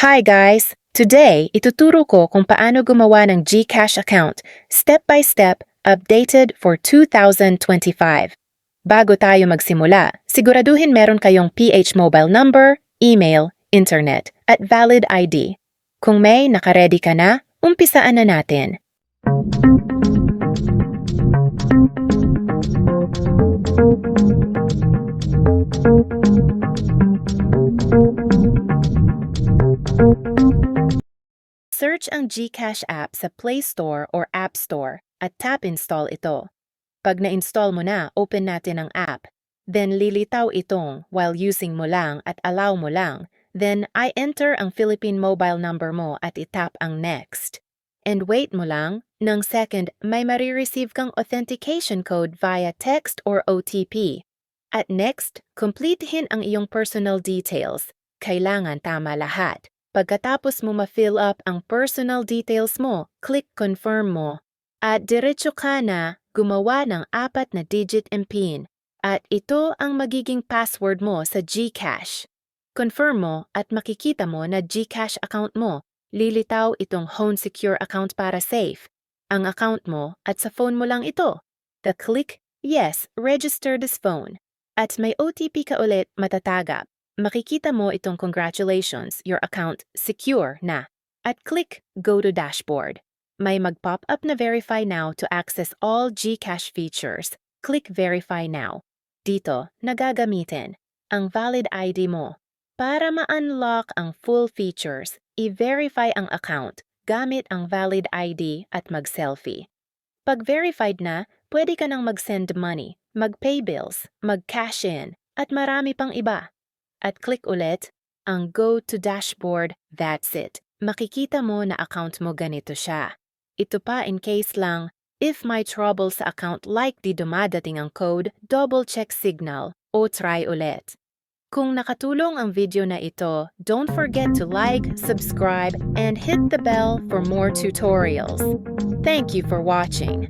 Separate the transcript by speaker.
Speaker 1: Hi guys! Today, ituturo ko kung paano gumawa ng GCash account, step by step, updated for 2025. Bago tayo magsimula, siguraduhin meron kayong PH mobile number, email, internet, at valid ID. Kung may nakaredy ka na, umpisaan na natin. Search ang GCash app sa Play Store or App Store at tap install ito. Pag na-install mo na, open natin ang app. Then lilitaw itong while using mo lang at allow mo lang. Then I enter ang Philippine mobile number mo at itap ang next. And wait mo lang, ng second may marireceive kang authentication code via text or OTP. At next, completehin ang iyong personal details. Kailangan tama lahat. Pagkatapos mo ma-fill up ang personal details mo, click confirm mo. At diretso ka na gumawa ng 4 na digit PIN. At ito ang magiging password mo sa GCash. Confirm mo at makikita mo na GCash account mo. Lilitaw itong Home Secure account para safe. Ang account mo at sa phone mo lang ito. Click Yes, register this phone. At may OTP ka ulit matatagap. Makikita mo itong congratulations, your account secure na. At click Go to Dashboard. May mag-pop up na Verify Now to access all GCash features. Click Verify Now. Dito, nagagamitin ang valid ID mo. Para ma-unlock ang full features, i-verify ang account gamit ang valid ID at mag-selfie. Pag verified na, pwede ka nang mag-send money, mag-pay bills, mag-cash in, at marami pang iba. At click ulit ang Go to Dashboard, that's it. Makikita mo na account mo ganito siya. Ito pa in case lang, if may trouble sa account like di dumadating ang code, double check signal o try ulit. Kung nakatulong ang video na ito, don't forget to like, subscribe, and hit the bell for more tutorials. Thank you for watching.